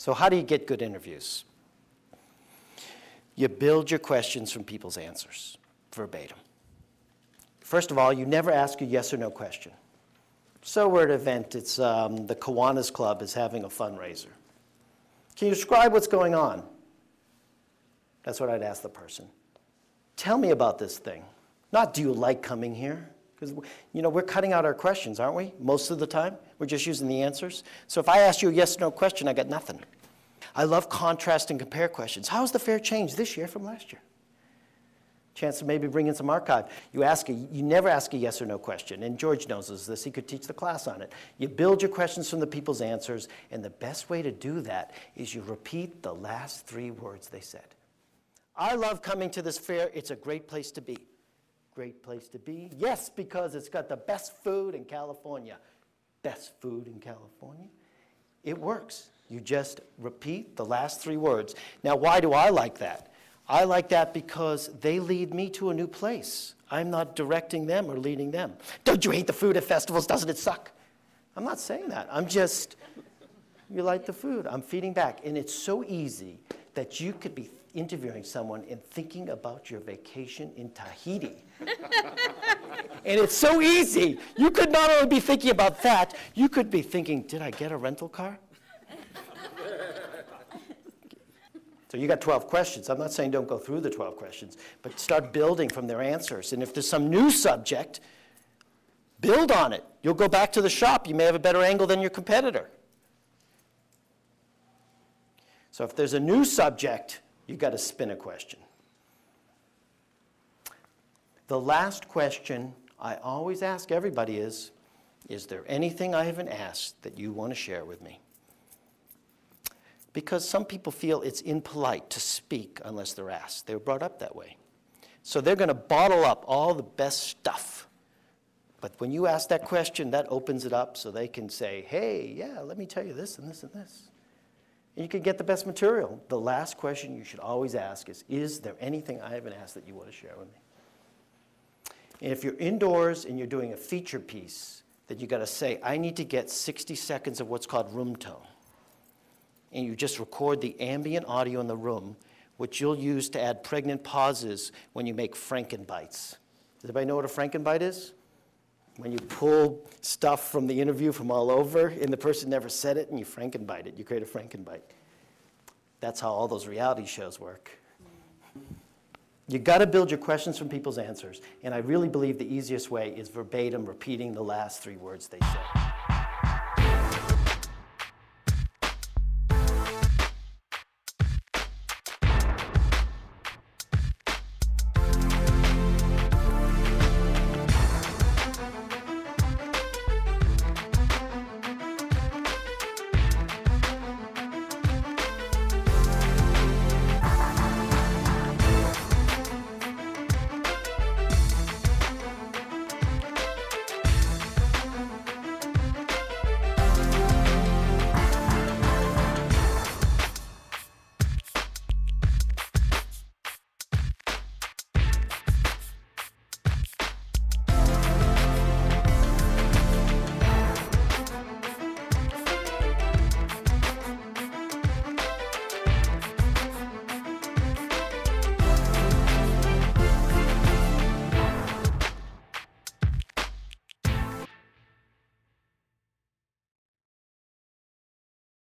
So how do you get good interviews? You build your questions from people's answers, verbatim. First of all, you never ask a yes or no question. So we're at an event, it's the Kiwanis Club is having a fundraiser. Can you describe what's going on? That's what I'd ask the person. Tell me about this thing. Not, do you like coming here? Because, we're cutting out our questions, aren't we? Most of the time, we're just using the answers. So if I ask you a yes or no question, I got nothing. I love contrast and compare questions. How has the fair changed this year from last year? Chance to maybe bring in some archive. You never ask a yes or no question, and George knows this. He could teach the class on it. You build your questions from the people's answers, and the best way to do that is you repeat the last 3 words they said. I love coming to this fair. It's a great place to be. Great place to be? Yes, because it's got the best food in California. Best food in California? It works. You just repeat the last 3 words. Now, why do I like that? I like that because they lead me to a new place. I'm not directing them or leading them. Don't you hate the food at festivals? Doesn't it suck? I'm not saying that. I'm just, you like the food. I'm feeding back. And it's so easy that you could be interviewing someone and thinking about your vacation in Tahiti. And it's so easy. You could not only be thinking about that, you could be thinking, did I get a rental car? So you got 12 questions. I'm not saying don't go through the 12 questions, but start building from their answers. And if there's some new subject, build on it. You'll go back to the shop. You may have a better angle than your competitor. So if there's a new subject, you've got to spin a question. The last question I always ask everybody is there anything I haven't asked that you want to share with me? Because some people feel it's impolite to speak unless they're asked. They were brought up that way. So they're going to bottle up all the best stuff. But when you ask that question, that opens it up so they can say, hey, yeah, let me tell you this and this and this. And you can get the best material. The last question you should always ask is there anything I haven't asked that you want to share with me? And if you're indoors and you're doing a feature piece, then you got to say, I need to get 60 seconds of what's called room tone. And you just record the ambient audio in the room, which you'll use to add pregnant pauses when you make Frankenbites. Does anybody know what a Frankenbite is? When you pull stuff from the interview from all over, and the person never said it, and you Frankenbite it. You create a Frankenbite. That's how all those reality shows work. You got to build your questions from people's answers. And I really believe the easiest way is verbatim repeating the last 3 words they said.